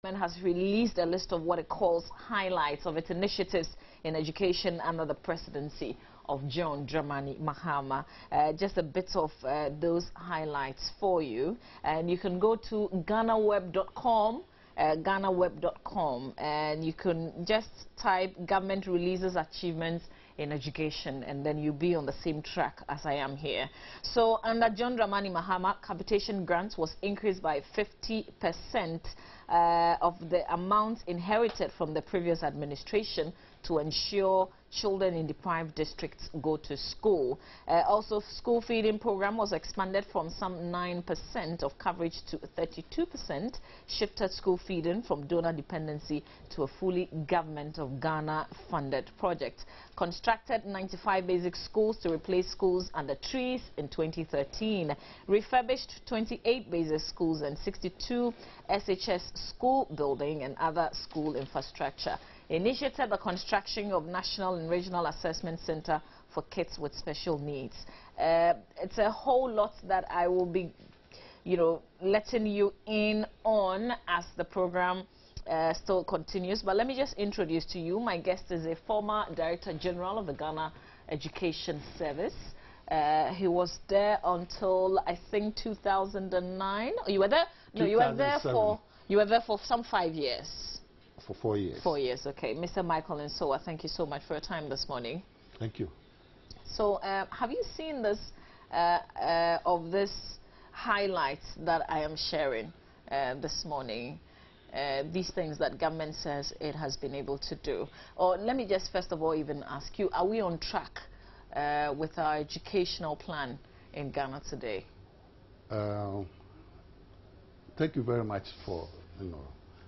Has released a list of what it calls highlights of its initiatives in education under the presidency of John Dramani Mahama. Just a bit of those highlights for you, and you can go to ghanaweb.com. ghanaweb.com, and you can just type government releases achievements in education, and then you'll be on the same track as I am here. So under John Dramani Mahama, capitation grants was increased by 50% of the amount inherited from the previous administration to ensure children in deprived districts go to school. Also, school feeding program was expanded from some 9% of coverage to 32%, shifted school feeding from donor dependency to a fully government of Ghana funded project. Constructed 95 basic schools to replace schools under trees in 2013. Refurbished 28 basic schools and 62 SHS school building and other school infrastructure. Initiated the construction of National and Regional Assessment Center for kids with special needs. It's a whole lot that I will be, letting you in on as the program still continues. But let me just introduce to you, my guest is a former Director General of the Ghana Education Service. He was there until, I think, 2009. You were there? No, you were there for some 5 years. For 4 years. 4 years, okay. Mr. Michael Nsoa, thank you so much for your time this morning. Thank you. So, have you seen this, of this highlights that I am sharing this morning? These things that government says it has been able to do. Or let me just first of all even ask you, are we on track with our educational plan in Ghana today? Thank you very much for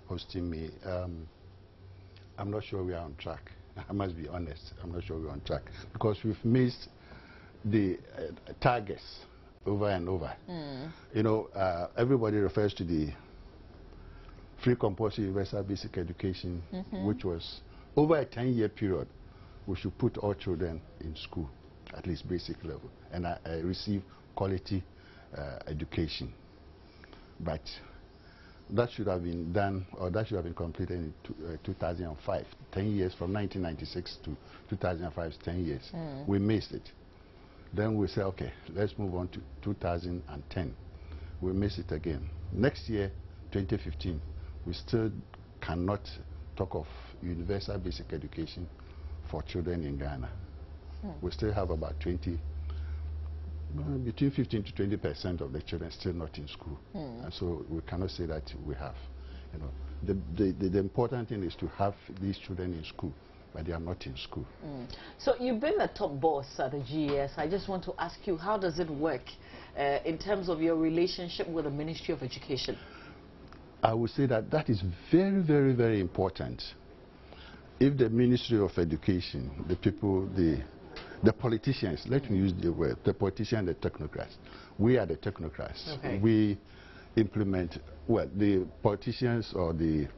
hosting me. I'm not sure we are on track. I must be honest. I'm not sure we're on track because we've missed the targets over and over. Everybody refers to the free compulsory universal basic education, which was over a 10-year period. We should put all children in school, at least basic level, and receive quality education. But that should have been done, or that should have been completed in 2005. 10 years from 1996 to 2005 is 10 years. We missed it. Then we said, okay, let's move on to 2010. We missed it again. Next year, 2015, we still cannot talk of universal basic education for children in Ghana. We still have about between 15 to 20% of the children still not in school, and so we cannot say that we have. The important thing is to have these children in school, but they are not in school. So you've been the top boss at the GES. I just want to ask you, how does it work in terms of your relationship with the Ministry of Education? I would say that that is very, very, very important. If the Ministry of Education, the people, the politicians, let me use the word, the politicians, the technocrats. We are the technocrats. Okay. We implement, well, the politicians or they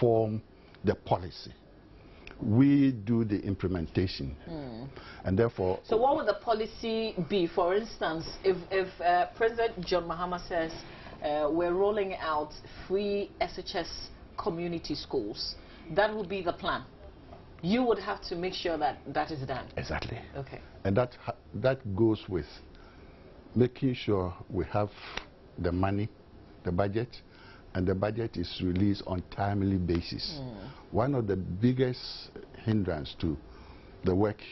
form the policy. We do the implementation. And therefore... So what would the policy be? For instance, if President John Mahama says we're rolling out free SHS community schools, that would be the plan. You would have to make sure that that is done. Exactly. Okay. And that goes with making sure we have the money, the budget, and the budget is released on timely basis. One of the biggest hindrance to the work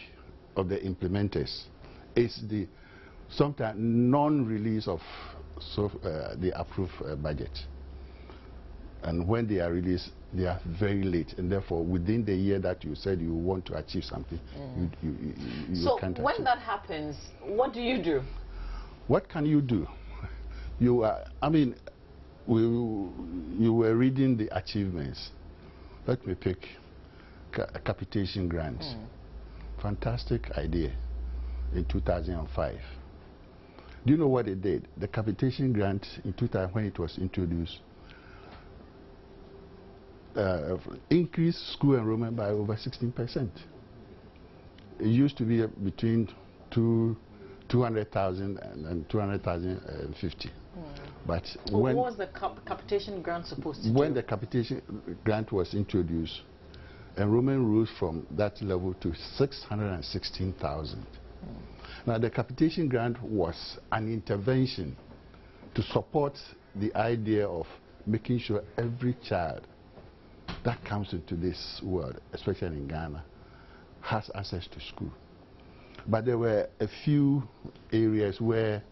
of the implementers is the sometimes non-release of the approved budget. And when they are released, they are very late, and therefore within the year that you said you want to achieve something, you can't achieve. So when that happens, what do you do? What can you do? You were reading the achievements. Let me pick capitation grants. Fantastic idea in 2005. Do you know what it did? The capitation grant in 2000, when it was introduced, increased school enrollment by over 16%. It used to be between 2 200,000 and 200,050. But so when what was the capitation grant supposed to when do? the capitation grant was introduced, enrollment rose from that level to 616,000. Now the capitation grant was an intervention to support the idea of making sure every child that comes into this world, especially in Ghana, has access to school. But there were a few areas where,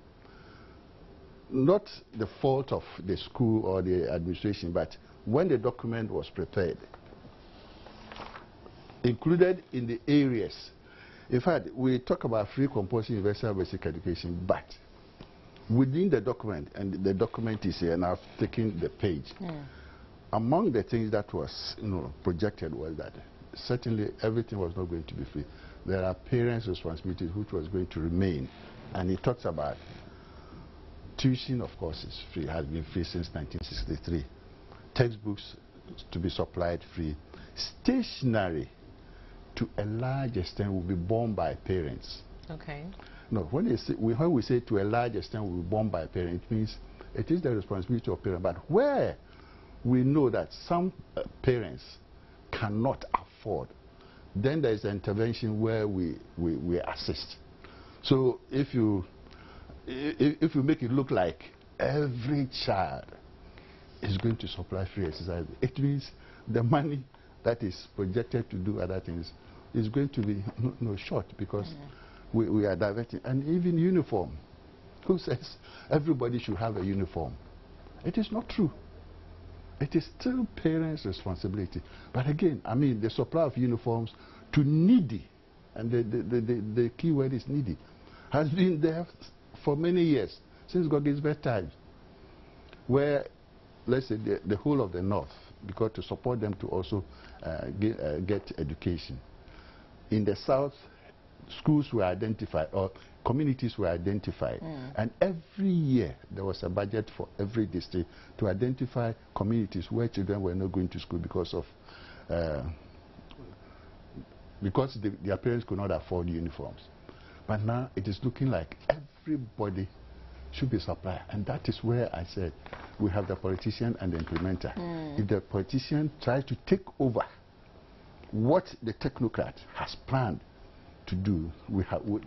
not the fault of the school or the administration, but when the document was prepared, included in the areas, in fact, we talk about free compulsory universal basic education, but within the document, and the document is here, and I've taken the page, among the things that was projected was that certainly everything was not going to be free. There are parents' responsibilities which was going to remain, and it talks about tuition, of course, is free, has been free since 1963. Textbooks to be supplied free. Stationery, to a large extent, will be borne by parents. Okay. No, when we say to a large extent will be borne by parents, it means it is the responsibility of parents. But where we know that some parents cannot afford, then there is an intervention where we assist. So if you make it look like every child is going to supply free exercise, it means the money that is projected to do other things is going to be short, because we are diverting. And even uniform. Who says everybody should have a uniform? It is not true. It is still parents' responsibility. But again, I mean, the supply of uniforms to needy, and the key word is needy, has been there for many years, since Gogisberg times, where, let's say, the whole of the North, because to support them to also get education. In the South, schools were identified, or communities were identified, and every year there was a budget for every district to identify communities where children were not going to school because of their parents could not afford uniforms. But now it is looking like everybody should be supplied, and that is where I said we have the politician and the implementer. If the politician tries to take over what the technocrat has planned to do,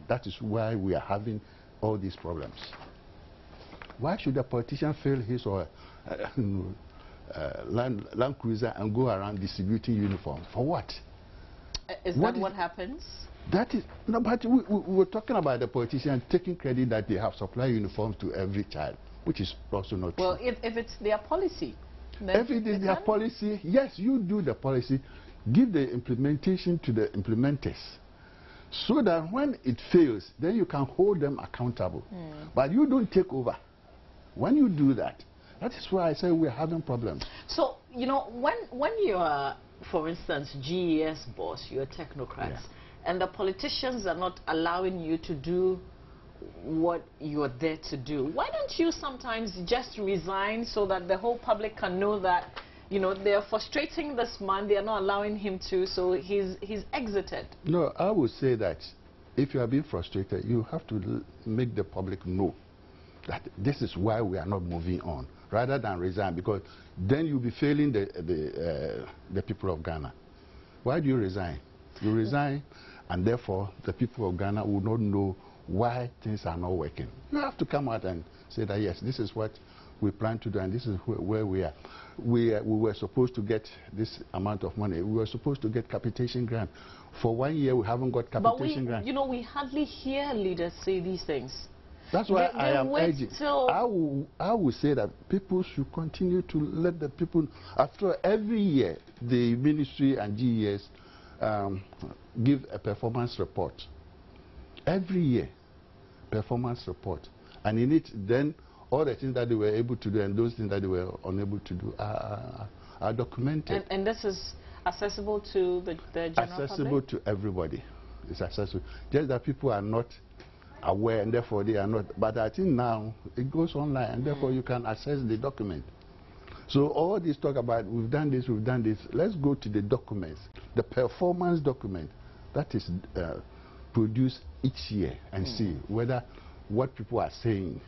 that is why we are having all these problems. Why should a politician fill his or land cruiser and go around distributing uniforms? For what? Is that what happens? That is no, but we're talking about the politician taking credit that they have supplied uniforms to every child, which is also not true. Well, if it's their policy, then if it is their policy, yes, you do the policy, give the implementation to the implementers, so that when it fails, then you can hold them accountable. But you don't take over. When you do that, that is why I say we're having problems. So, when you are, for instance, GES boss, you're technocrats, and the politicians are not allowing you to do what you're there to do, why don't you sometimes just resign so that the whole public can know that, they're frustrating this man, they are not allowing him to, so he's exited? No, I would say that if you are being frustrated, you have to make the public know that this is why we are not moving on, rather than resign, because then you'll be failing the people of Ghana. Why do you resign? You resign, and therefore the people of Ghana will not know why things are not working. You have to come out and say that, yes, this is what we plan to do, and this is where we are. We were supposed to get this amount of money. We were supposed to get capitation grant. For 1 year, we haven't got capitation grant. But we hardly hear leaders say these things. That's why I am urging. I will say that people should continue to let the people, after every year, the ministry and GES give a performance report. Every year, performance report. And in it, then, all the things that they were able to do and those things that they were unable to do are documented. And this is accessible to the general public? Accessible to everybody. It's accessible. Just that people are not aware, and therefore they are not. But I think now it goes online, and therefore you can access the document. So all this talk about we've done this, let's go to the documents, the performance document that is produce each year and see whether what people are saying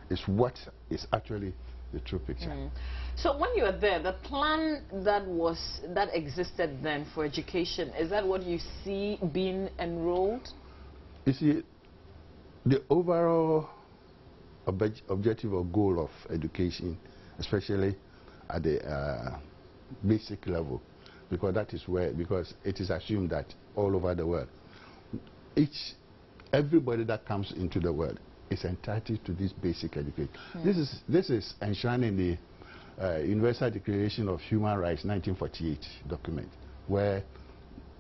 is what is actually the true picture. So when you were there, the plan that existed then for education, is that what you see being enrolled? You see, the overall objective or goal of education, especially at the basic level, because that is where, because it is assumed that all over the world, everybody that comes into the world is entitled to this basic education. This is enshrined in the Universal Declaration of Human Rights 1948 document, where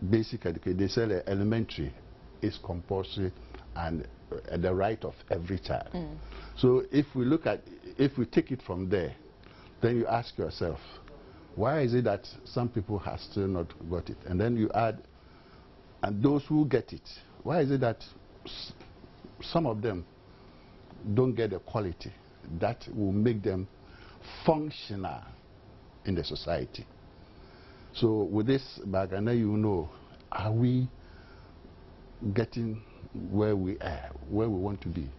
basic education, they say that elementary is compulsory and the right of every child. So if we take it from there, then you ask yourself, why is it that some people have still not got it? And then you add, and those who get it, why is it that some of them don't get the quality that will make them functional in the society? So with this background, you know, are we getting where we are, where we want to be?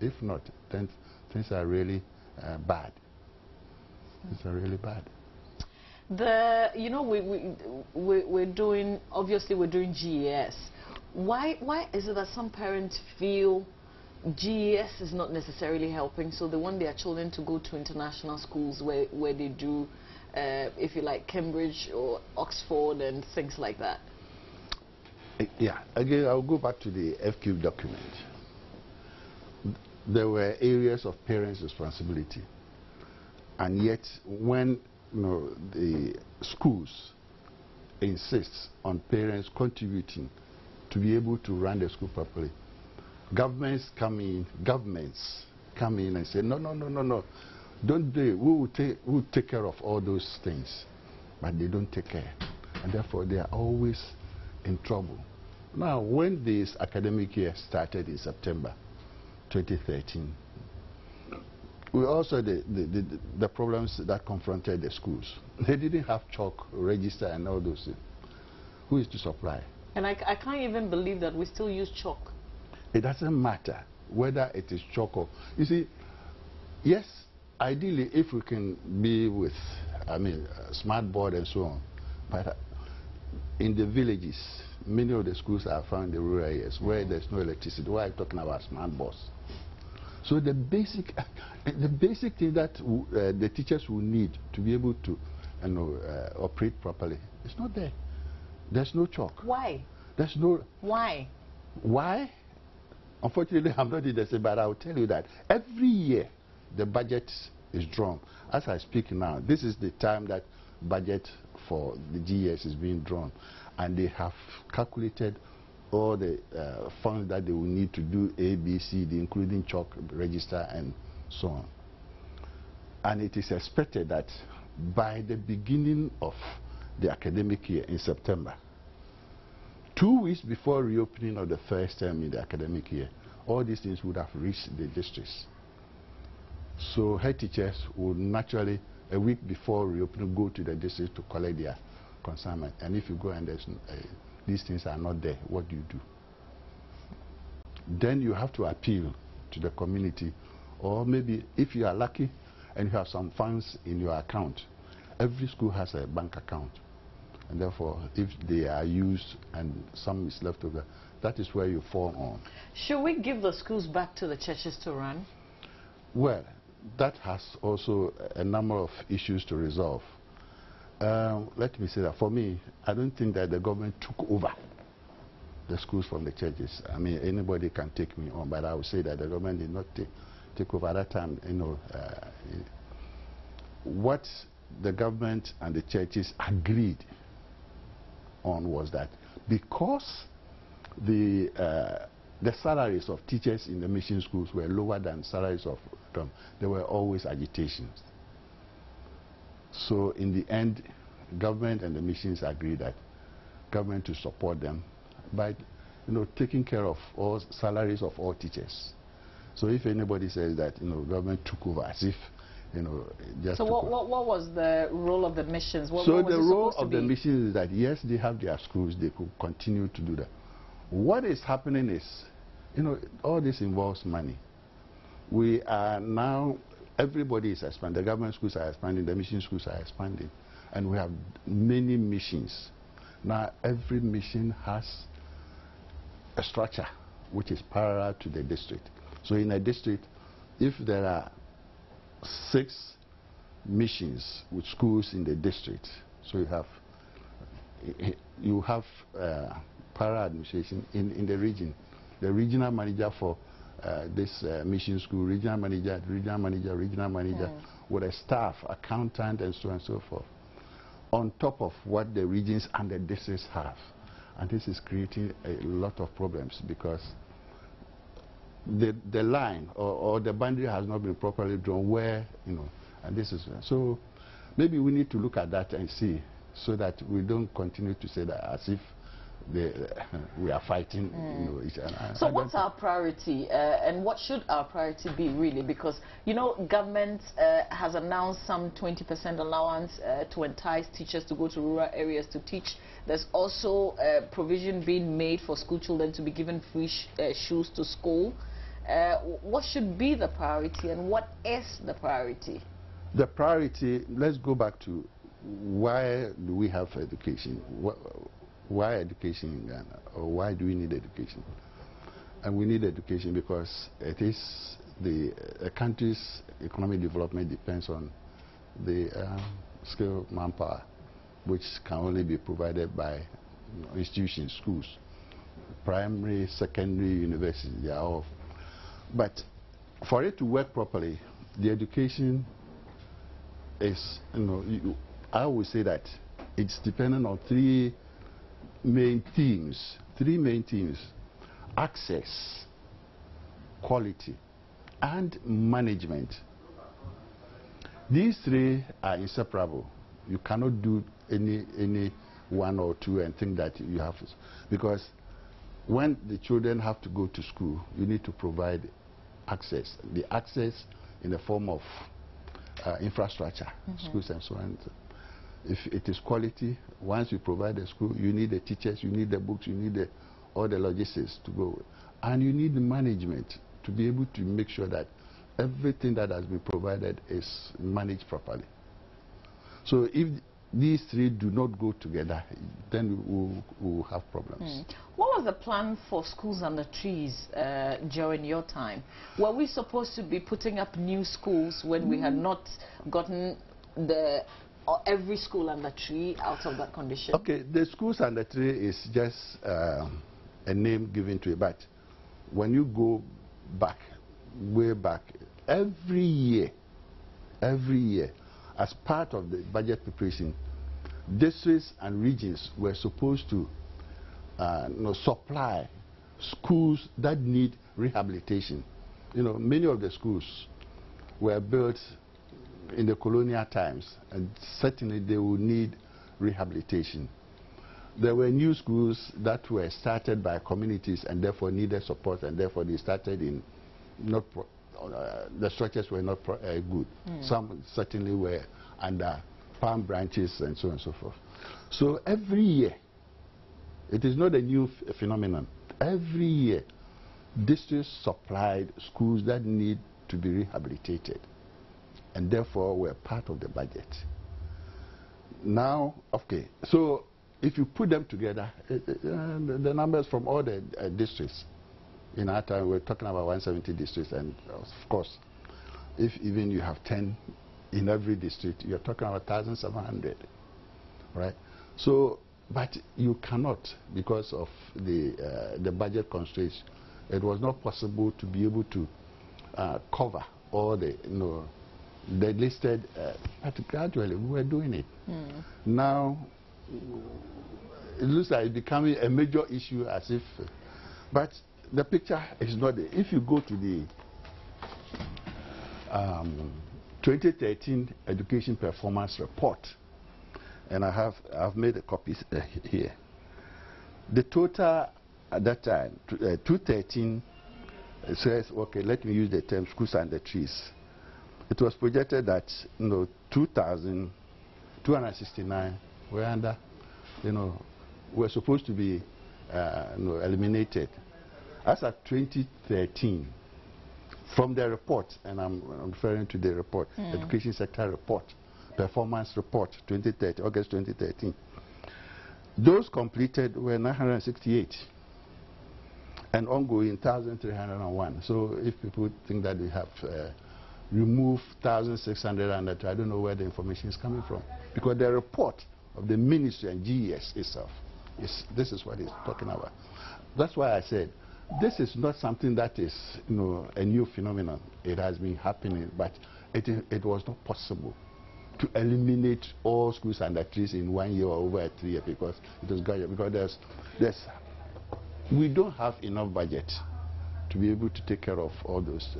If not, then things are really bad. Things are really bad. You know, we're doing, obviously we're doing GES. Why is it that some parents feel GES is not necessarily helping, so they want their children to go to international schools where they do, if you like, Cambridge or Oxford and things like that? Yeah, again, I'll go back to the FQ document. There were areas of parents' responsibility, and yet when the schools insist on parents contributing to be able to run the school properly, governments come in and say, no, don't they? We'll take care of all those things, but they don't take care, and therefore they are always in trouble. Now, when this academic year started in September 2013, we also the problems that confronted the schools. They didn't have chalk, register, and all those things. Who is to supply? And I can't even believe that we still use chalk. It doesn't matter whether it is chalk or... You see, yes, ideally, if we can be with, smart board and so on, but in the villages, many of the schools are found in the rural areas where there's no electricity. Why are you talking about smart boards? So the basic thing that the teachers will need to be able to operate properly is not there. There's no chalk. Why? There's no... Why? Why? Unfortunately, I'm not in the same, but I'll tell you that every year the budget is drawn. As I speak now, this is the time that budget for the GES is being drawn, and they have calculated all the funds that they will need to do A, B, C, D, including chalk, register, and so on. And it is expected that by the beginning of the academic year in September, 2 weeks before reopening of the first term in the academic year, all these things would have reached the districts. So head teachers would naturally, a week before reopening, go to the district to collect their consignment. And if you go and these things are not there, what do you do? Then you have to appeal to the community, or maybe if you are lucky and you have some funds in your account, every school has a bank account. And therefore, if they are used and some is left over, that is where you fall on. Should we give the schools back to the churches to run? Well, that has also a number of issues to resolve. Let me say that for me, I don't think that the government took over the schools from the churches. I mean, anybody can take me on, but I would say that the government did not take over at that time. What the government and the churches agreed on was that because the salaries of teachers in the mission schools were lower than salaries of them, there were always agitations. So in the end, government and the missions agreed that government to support them by taking care of all salaries of all teachers. So if anybody says that government took over as if just so what was the role of the missions? So the role of the missions is that yes, they have their schools, they could continue to do that, What is happening is, you know, all this involves money. We are now, everybody is expanding. The government schools are expanding, the mission schools are expanding, and we have many missions. Now, every mission has a structure which is parallel to the district. So in a district, if there are 6 missions with schools in the district, so you have parallel administration in the region. The regional manager for this mission school, regional manager, with a staff, accountant, and so on and so forth, on top of what the regions and the districts have. And this is creating a lot of problems because the line or the boundary has not been properly drawn where, you know, and this is, so maybe we need to look at that and see, so that we don't continue to say that as if we are fighting, you know, each other. So what's our priority, and what should our priority be really? Because, you know, government has announced some 20% allowance to entice teachers to go to rural areas to teach. There's also provision being made for school children to be given free shoes to school. What should be the priority, and what is the priority? The priority, let's go back to why do we have education? Why education in Ghana, or why do we need education? And we need education because it is a country's economic development depends on the skilled manpower, which can only be provided by, you know, institutions, schools, primary, secondary, universities. They are all. But for it to work properly, the education is, you know, I would say that it's dependent on 3 main themes. 3 main themes: access, quality, and management. These 3 are inseparable. You cannot do any 1 or 2 and think that you have to, because when the children have to go to school, you need to provide access. The access in the form of infrastructure, schools and so on. If it is quality, once you provide the school, you need the teachers, you need the books, you need all the logistics to go with. And you need the management to be able to make sure that everything that has been provided is managed properly. So if these 3 do not go together, then we'll have problems. What was the plan for schools under trees during your time? Were we supposed to be putting up new schools when we had not gotten every school under tree out of that condition? Okay, the schools under tree is just a name given to it, but when you go back, way back, every year, as part of the budget preparation, districts and regions were supposed to supply schools that need rehabilitation. You know, many of the schools were built in the colonial times, and certainly they will need rehabilitation. There were new schools that were started by communities and therefore needed support, and therefore they started in the structures were not good. Some certainly were under palm branches and so on and so forth. So every year, it is not a new phenomenon. Every year, districts supplied schools that need to be rehabilitated, and therefore were part of the budget. Now, okay, so if you put them together, the numbers from all the districts, in our time we're talking about 170 districts, and of course, if even you have 10 in every district, you're talking about 1,700, right? So, but you cannot, because of the budget constraints. It was not possible to be able to cover all the, the listed, but gradually we were doing it. Now, it looks like it's becoming a major issue, as if, but the picture is not there. If you go to the 2013 Education Performance Report, and I've made a copy here. The total at that time, 2013, says, okay, let me use the term schools under trees. It was projected that 2,269 were under, were supposed to be eliminated. As of 2013, from the report, and I'm referring to the report, Education Sector Report, Performance Report, 2013, August 2013, those completed were 968 and ongoing 1,301. So if people think that we have removed 1,600, I don't know where the information is coming from, because the report of the Ministry and GES itself, this is what it's talking about. That's why I said this is not something that is a new phenomenon. It has been happening, but it was not possible to eliminate all schools under trees in 1 year or over 3 years, because it was because we don't have enough budget to be able to take care of all those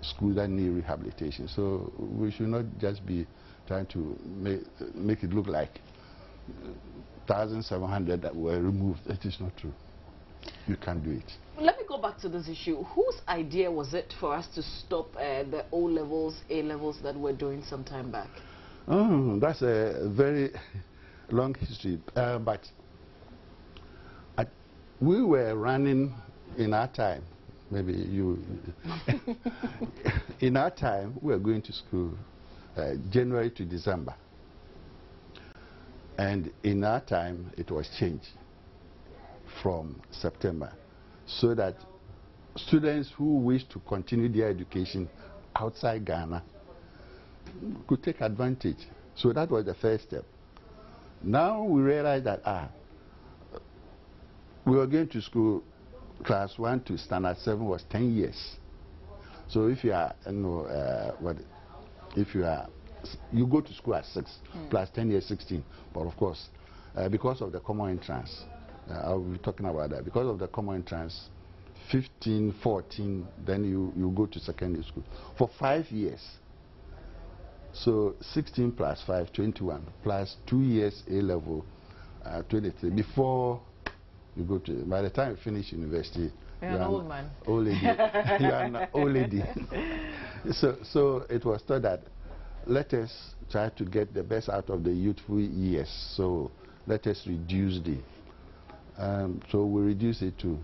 schools that need rehabilitation. So we should not just be trying to make it look like 1,700 that were removed. It is not true. You can't do it. Let me go back to this issue. Whose idea was it for us to stop the O-levels, A-levels that we're doing some time back? Oh, that's a very long history. But we were running in our time. Maybe you... in our time, we were going to school January to December. And in our time, it was changed from September, so that students who wish to continue their education outside Ghana could take advantage. So that was the first step. Now we realize that we were going to school, class 1 to standard 7 was 10 years. So if you are, you go to school at 6 plus 10 years, 16. But of course, because of the common entrance, I'll be talking about that. Because of the common entrance, 15, 14, then you go to secondary school for 5 years. So 16 plus 5, 21, plus 2 years A-level, 23. Before you go to, by the time you finish university, you're an old man. Old lady. You are an old lady. So it was thought that let us try to get the best out of the youthful years. So let us reduce the. So we reduce it to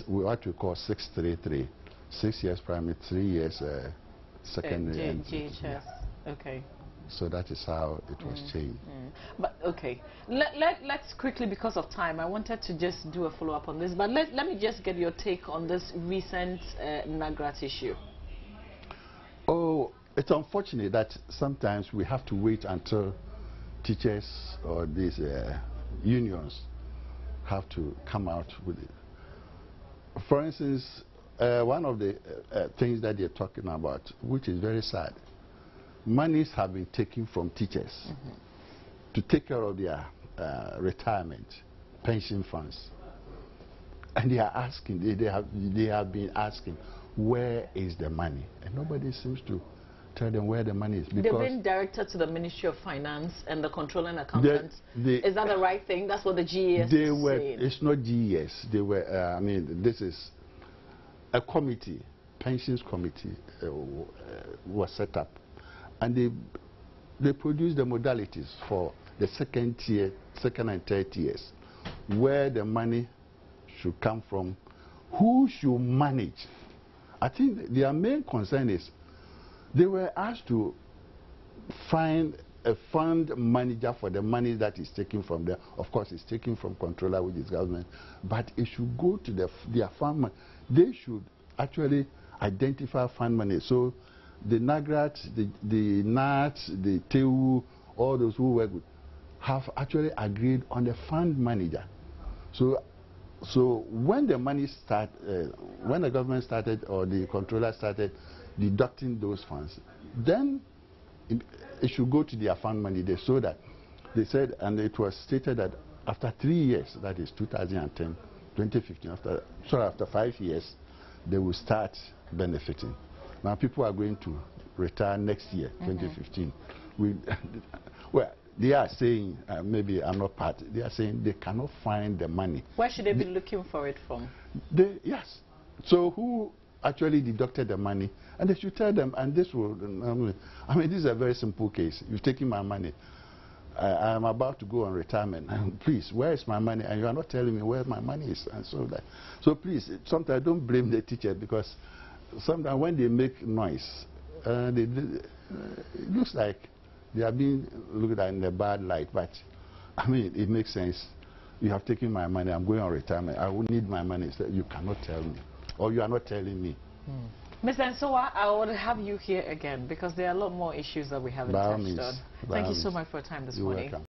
what we call 633, 6 years primary, 3 years secondary. GHS. Okay. So that is how it was changed. But okay, let's quickly, because of time, I wanted to just do a follow-up on this, but let me just get your take on this recent NAGRAT issue. Oh, it's unfortunate that sometimes we have to wait until teachers or these unions have to come out with it. For instance, one of the things that they're talking about, which is very sad, monies have been taken from teachers to take care of their retirement, pension funds. And they are asking, they have been asking, where is the money? And nobody seems to tell them where the money is. They've been directed to the Ministry of Finance and the Controller and Accountants. Is that the right thing? That's what the GES is saying. It's not GES. They were, I mean, this is a committee, pensions committee was set up. And they produced the modalities for the second and third tiers, where the money should come from, who should manage. I think their main concern is they were asked to find a fund manager for the money that is taken from there. Of course, it's taken from controller, which is government, but it should go to their fund money. They should actually identify fund money. So the NAGRAT, the NAT, the TEU, all those who work with, have actually agreed on the fund manager. So when the money when the government started or the controller started deducting those funds, then it should go to their fund manager, so that they said, and it was stated that after 3 years, that is 2010, 2015, after 5 years, they will start benefiting. Now people are going to retire next year, 2015. Well, they are saying, maybe I'm not part, they are saying they cannot find the money. Where should they be looking for it from? Yes. So who actually deducted the money? And they should tell them, and this will, I mean, this is a very simple case. You've taken my money. I am about to go on retirement. Please, where is my money? And you are not telling me where my money is. And so please, sometimes don't blame the teacher, because sometimes when they make noise, it looks like they are being looked at in a bad light. But I mean, it makes sense. You have taken my money. I'm going on retirement. I will need my money. So you cannot tell me, or you are not telling me. Mr. Nsowa, I would have you here again, because there are a lot more issues that we haven't touched on. Thank you so much for your time this morning. Welcome.